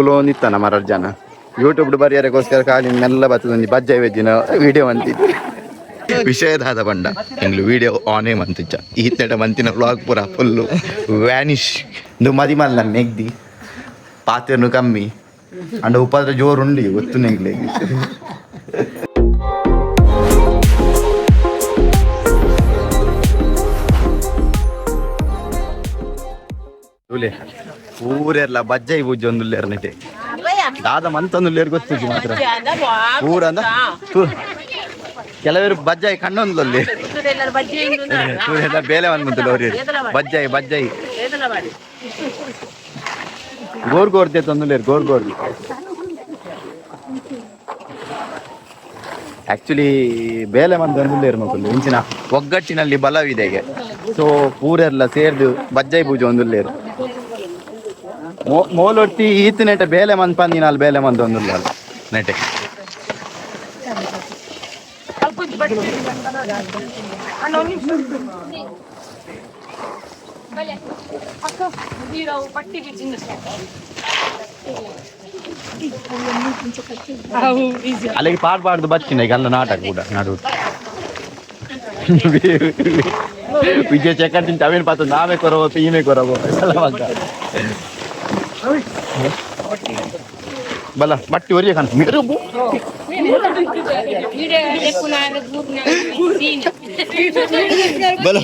ಕುಲೋಂದಿತ್ತಾನ ಮರ ಜನ ಯೂಟ್ಯೂಬ್ ಬರೆಯರಿಗೋಸ್ಕರ ಖಾಲಿ ಮೆಲ್ಲ ಬರ್ತದೆ ಬಜ್ಜಾಯಿ ವೆಜ್ಜಿನ ವಿಡಿಯೋ ಅಂತಿತ್ತು ವಿಷಯದಾದ ಬಂಡ ಎಂಗ್ಲು ವಿಡಿಯೋ ಆನೇ ಮಂತಿಚ್ಚ ಈತ್ನೆಟ ಮಂತಿನ ವ್ಲಾಗ್ ಪೂರ ಫುಲ್ಲು ವ್ಯಾನಿಷ್ ಇದು ಮದಿಮಲ್ಲ ನೆಗ್ದಿ ಪಾತ್ರೆನು ಕಮ್ಮಿ ಅಂಡ ಉಪಾದ್ರ ಜೋರುಂಡಿ ಗೊತ್ತು ನೆಂಗ್ಲೆ ಊರೆಲ್ಲ ಬಜ್ಜಾಯಿ ಪೂಜೆ ಒಂದುಲ್ಲೇರ್ ನೆಟೆ ದಾದ ಮಂತೊಂದುಲ್ಲೇರ್ ಗೊತ್ತಿದ್ದು ಮಾತ್ರ ಊರಂದ ಕೆಲವರು ಬಜ್ಜಾಯಿ ಕಣ್ಣೊಂದಲ್ಲಿ ಬೇಲೆ ಬಂದ್ಬಿಟ್ಟು ಅವ್ರಿ ಬಜ್ಜಾಯಿ ಬಜ್ಜಾಯಿ ಗೋರ್ಗೋರ್ದೆ ತಂದುಲೇರು ಗೋರ್ಗೋರ್ದು ಆಕ್ಚುಲಿ ಬೇಲೆ ಮಂದೊಂದುಲ್ಲೇರು ಮಕ್ಕಳು ಇಂಚಿನ ಒಗ್ಗಟ್ಟಿನಲ್ಲಿ ಬಲವಿದೆ ಸೊ ಊರೆಲ್ಲ ಸೇರ್ದು ಬಜ್ಜಾಯಿ ಪೂಜೆ ಒಂದುಲ್ಲೇರು ಮೋಲೊಟ್ಟಿ ಈತ್ ನೆಟ ಬೇಲೆ ಮಂದ್ ಪಂದಿನ ಅಲ್ಲಿ ಬೇಲೆ ಮಂದ್ ಒಂದುಲ್ಲ ನೆಟೆ ಅಲ್ಲಿಗೆ ಪಾಡ್ಬಾರ್ದು ಬಚ್ಚಿನ ಈಗ ಅಲ್ಲ ನಾಟಕ ಕೂಡ ನಾಡು ವಿಜಯ ಚಕ್ಕರ್ ತಿಂತ ಅವೇನು ಪಾತ್ರ ನಾವೇ ಕೊರವೋ ಈಮೆ ಕೊರವೋ ಬಲ್ಲ ಬಟ್ಟಿ ಒರಿಯ ಕಾಣ ಬಲ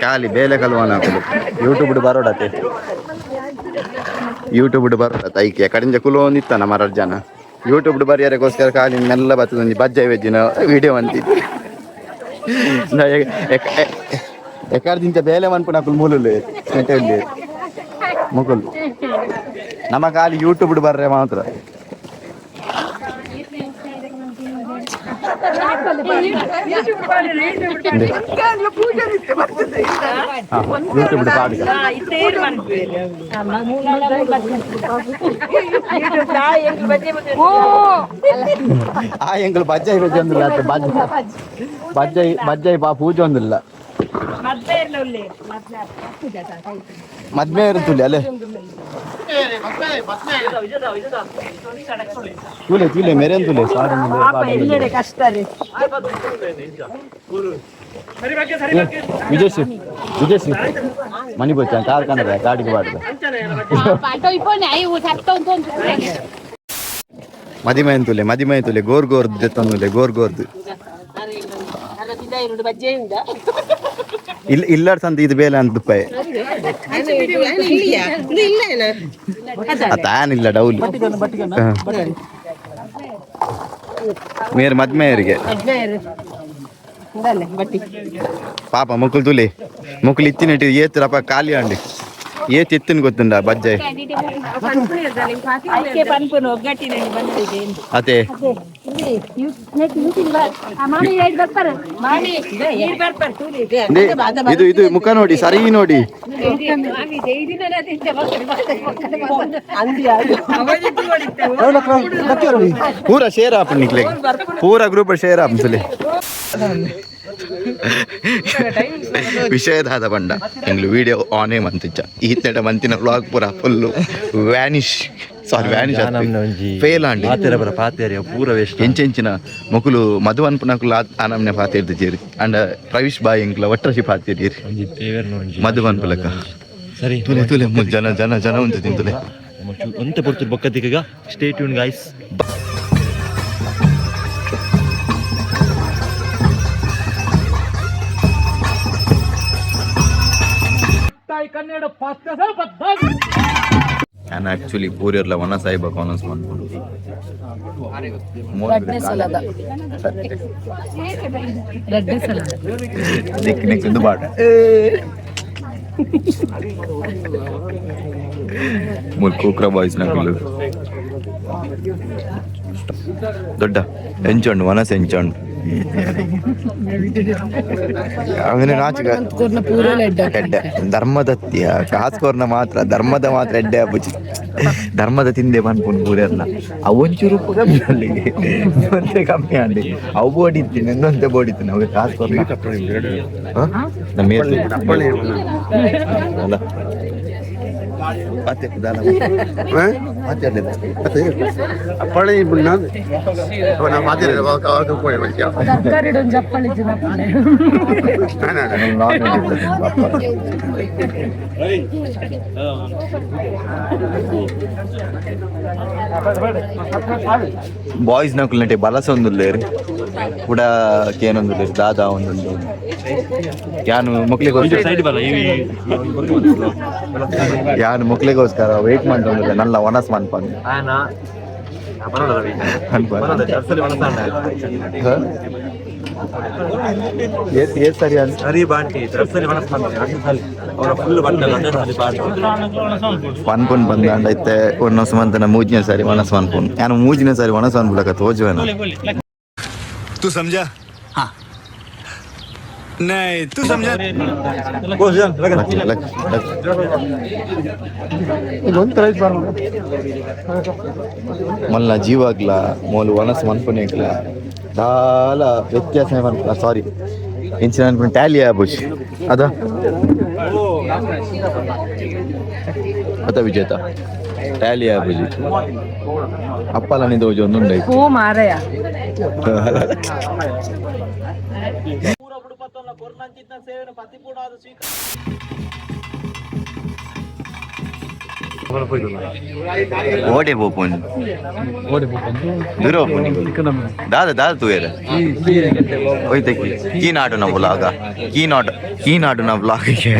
ಖಾಲಿ ಬೇಲೆ ಕಲ್ವಾನ ಯೂಟ್ಯೂಬ್ ಬರೋಡತೆ ಯೂಟ್ಯೂಬ್ ಬರೋಡತ್ತ ಐಕೆ ಕಡಿಂಜ ಕುಲೋಂದಿತ್ತಾನ ಮರ ಜನ ಯೂಟ್ಯೂಬ್ ಬರೆಯರಿಗೋಸ್ಕರ ಖಾಲಿ ಮೆಲ್ಲ ಬರ್ತದೆ ಬಜ್ಜಾಯಿ ವೆಜ್ಜಿನ ವಿಡಿಯೋ ಅಂತಿತ್ತು ಎಕಾರ್ದಿಂಚ ಬೇಲೆ ಮನ್ಪುನ ಮೂಲು ನೆಟ್ಟಲ್ಲಿ ಮುಗುಲ್ ನಮ್ಮ ಖಾಲಿ ಯೂಟ್ಯೂಬ್ ಬರ್ರೆ ಮಾತ್ರ ಯೂಟ್ಯೂಬ್ ಪಾಡಿಗ ಆ ಎಂಗಳು ಬಜ್ಜಾಯಿ ವೆಜ್ ಒಂದಿಲ್ಲ ಬಜ್ಜಾಯಿ ಪಾ ಪೂಜೆ ಒಂದಿಲ್ಲ ಮದ್ಮೆ ಇರುತ್ತಲ್ಲಿ ಅಲ್ಲೇ ತುಲೆ ತುಲೆ ಮೇರೇನ್ ತುಲೆ ವಿಜಯ್ ಮನಿ ಬಚ್ಚ ಕಾರ್ ಕಾಣದ ಗಾಡಿಗೆ ಬಾಡ್ದ ಮದಿಮೈ ತುಲೆ ಗೋರ್ಗೋರ್ದು ತಂದುಲೆ ಗೋರ್ಗೋರ್ದು ಇಲ್ಲ ಸಂತ ಇದು ಬೇಲೆ ಅಂತ ರೂಪಾಯಿ ತಾನಿಲ್ಲ ಡೌಲ್ ಮೇರ್ ಮದ್ಮೇಯರಿಗೆ ಪಾಪ ಮುಕ್ಕುಲ್ ತುಲಿ ಮುಕ್ಕುಲ್ ಇತ್ತಿನಿಟ್ಟು ಏತ್ರಪ್ಪ ಖಾಲಿ ಅಂಡಿ ಏತ್ ಎತ್ತಿನ ಗೊತ್ತುಂಡ ಬಜ್ಜಾಯಿ ಅದೇ ಇದು ಇದು ಮುಖ ನೋಡಿ ಸರಿ ನೋಡಿ ಪೂರ ಶೇರ್ ಆಪ್ ನಿಕ್ಲೆ ಪೂರ ಗ್ರೂಪ್ ಶೇರ್ ಆಪ್ ಸುಲಿ ವಿಷಯದಾದ ಬಂಡ ಎಂಗ್ಲು ವಿಡಿಯೋ ಆನೇ ಮಂತಿಚ್ಚ ಈತ್ನೆಟ ಮಂತಿನ ವ್ಲಾಗ್ ಪೂರ ಫುಲ್ಲು ವ್ಯಾನಿಷ್ ಸಾರಿ ವ್ಯಾನಿಷ್ ಫೇಲ್ ಆಂಡಿ ಪೂರ ವೇಸ್ಟ್ ಎಂಚೆಂಚಿನ ಮಕ್ಕಳು ಮಧು ಅನ್ಪನಕುಲು ಆನಮ್ನೆ ಪಾತಿರ್ದಿದ್ದೀರಿ ಅಂಡ್ ಪ್ರವಿಶ್ ಬಾಯ್ ಎಂಕ್ಲ ಒಟ್ರಶಿ ಪಾತಿದ್ದೀರಿ ಮಧು ಅನ್ಪಲಕ ಸರಿ ತುಲೆ ತುಲೆ ಜನ ಜನ ಜನ ಉಂಟು ತಿಂತುಲೆ ಒಂತೆ ಪೊರ್ತು ಬೊಕ್ಕದಿಗ ಸ್ಟೇ ಟ್ಯೂನ್ ಗೈಸ್ ನಾನು ಆಕ್ಚುಲಿ ಪೂರಿಯರ್ಲ ವನ ಸಾಯಿಬ ಕಾನಸ್ ಮಾಡ್ಕೊಂಡು ದಿಕ್ಕಿನ ಬಾಟ ಮುಲ್ಕೂಕ್ರ ಬಾಯ್ಸ್ ನಕಲು ದೊಡ್ಡ ಎಂಚಂಡು ವನಸ್ ಎಂಚಂಡು ಅವನ ನಾಚಿಕ ಧರ್ಮದತ್ಯ ಕಾಸ್ಕೋರ್ನ ಮಾತ್ರ ಧರ್ಮದ ಮಾತ್ರ ಎಡ್ಡೆ ಹಬ್ಬುಜಿ ಧರ್ಮದ ತಿಂದೆ ಬಂದ್ಕೊಂಡು ಊರೆಲ್ಲ ಅವು ಒಂಚೂರು ಉಪ್ಪು ಕಮ್ಮಿ ಅಲ್ಲಿಗೆ ಒಂದೇ ಕಮ್ಮಿ ಅಂಡಿ ಅವು ಬೋಡಿತೀನಿ ಇನ್ನೊಂದೇ ಬೋಡಿತೀನಿ ಅವ್ರಿಗೆ ಕಾಸು ಅಲ್ಲ బాయ్స్ నకులంటే బలస ఉందిలేరు కూడా కేనొందులేరు దాదా ఉండు ಯಾನು ಯಾನು ಮುಕ್ಲಿಗೋಸ್ಕರ ವೇಟ್ ಮಾಡ್ತಂದ್ರೆ ನಲ್ಲ ಒಣಸ್ ಮನ್ಪಂದು ಸರಿ ಸರಿ ಬಾಂಟಿ ಪನ್ಪುನ್ ಬಂದ ಐತೆ ಒನ್ನೊಸ್ ಮಂತನ ಮೂಜನೇ ಸಾರಿ ಒಣಸ್ ಮನ್ಪುನ್ ಯಾನು ಮೂಜನೇ ಸಾರಿ ಒಣಸ್ ಮನ್ಪುಲಕ ತೋಜುವೇನ तू समझा हाँ नहीं तू समझा ಮಲ್ಲ ಜೀವಾಗ್ಲ ಮೋಲು ವನಸ್ ಮನ್ಪುನೇಗ್ಲ ದಾಲ ವ್ಯತ್ಯಾಸ ಸಾರಿ ಇಂಚಿನ ಅನ್ಕೊಂಡು ಟ್ಯಾಲಿ ಆಬುಜ್ ಅದ ವಿಜೇತ ಟ್ಯಾಲಿ ಆಬುಜ್ ಅಪ್ಪಲ ನಿಂದ ಒಂದುಂಡೆ ಮಾರಯ ಓಡೆ ಬೋಪನ್ ದೂರ ದಾದ ದಾದ ತೂಯರ ಹೋಯ್ತಕ್ಕಿ ಕೀನಾಡು ನಾವು ವ್ಲಾಗ ಕೀನಾಡು ನಾವು ವ್ಲಾಗಿಗೆ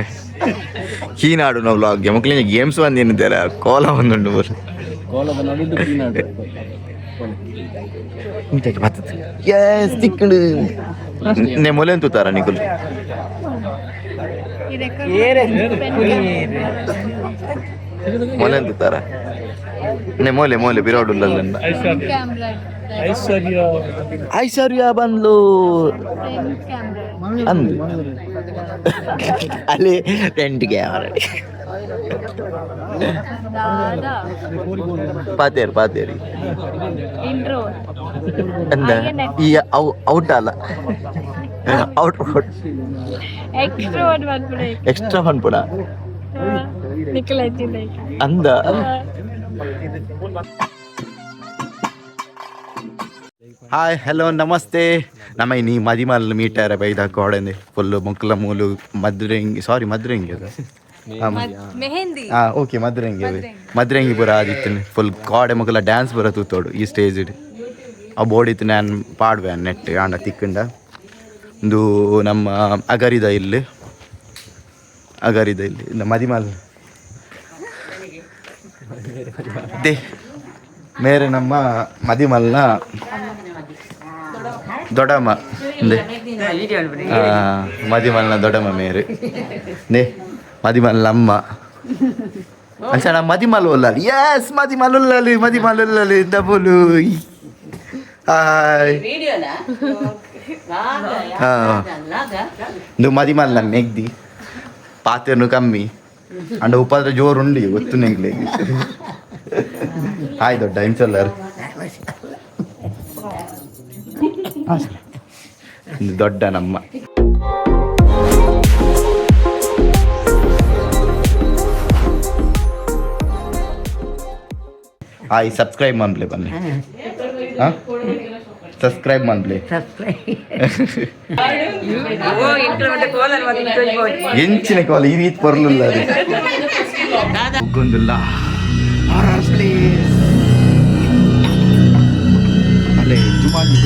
ಕೀನಾಡು ನಾವು ವ್ಲಾಗ್ಗೆ ಮಕ್ಕಳಿಗೆ ಗೇಮ್ಸ್ ಬಂದೇನಿದ್ದಾರೆ ಕೋಲ ಒಂದುಂಡು నే మొలేం తూతారా నీకు మొలేం తూతారా నే ಮೋಲೆ ಬಿರೋಡ್ ಉಳ್ಳಲ್ಲ ಐಶ್ವರ್ಯ ಬಂದ್ಲು ಅಂದು ಅಲ್ಲಿ ಟೆಂಟ್ ಕ್ಯಾಮರಾ ಪಾತೇರಿ ಅಂದ ಈ ಔಟ್ ಅಲ್ಲ ಔಟ್ ಎಕ್ಸ್ಟ್ರಾ ಪನ್ಪುಡ ಅಂದ ಹಾಯ್ ಹಲೋ ನಮಸ್ತೆ ನಮ್ಮ ನೀ ಮದಿಮಲ್ ಮೀಟರ್ ಬೈದ ಕೋಡೆ ಫುಲ್ಲು ಮುಕ್ಕಲ ಮೂಲು ಮದ್ರಂಗಿ ಅದ ಓಕೆ ಮದ್ರಂಗಿ ಪೂರ ಆದಿತ್ತು ಫುಲ್ ಕೋಡೆ ಮುಕ್ಕಲ ಡ್ಯಾನ್ಸ್ ಬರ ತೂತೋಡು ಈ ಸ್ಟೇಜ್ ಆ ಬೋಡಿತ್ತು ನಾನು ಪಾಡ್ವೆ ನೆಟ್ ಆಂಡ ತಿಕ್ಕಂಡ ಒಂದು ನಮ್ಮ ಅಗರಿದ ಇಲ್ಲಿ ಮದಿಮಲ್ ದೇ ಮೇರೆ ನಮ್ಮ ಮದಿಮಲ್ನ ದೊಡ್ಡಮ್ಮ ಮದಿಮಲ್ನ ದೊಡ್ಡಮ್ಮ ಮೇರೆ ನೇ ಮದಿಮಲ್ನ ಅಮ್ಮ ಅಂಚನ ಮದಿಮಲ್ ಒಲ್ಲಲಿ ಯಸ್ ಮದಿಮಲ್ ಒಲ್ಲಲಿ ಡಬಲು ಹಾಯ್ నువ్వు మదిమల్ నన్ను నెగ్ది పాతేను కమ్మి అండ్ ఉపాధి జోరు ఉండి ఒత్తు నెగ్లేదు హాయ్ దొడ్డ ఏం చల్లారు ದೊಡ್ಡ ನಮ್ಮ ಹಾಯ್ ಸಬ್ಸ್ಕ್ರೈಬ್ ಮಾಡ್ಲಿ ಬನ್ನಿ ಸಬ್ಸ್ಕ್ರೈಬ್ ಮಾಡ್ಲಿ ಎಂಚಿನ ಕಾಲ ಈ ರೀತಿ ಬರಲಿಲ್ಲ ಗೊತ್ತಿಲ್ಲ ಅಲ್ಲೇ ಜುಮಾಲಿ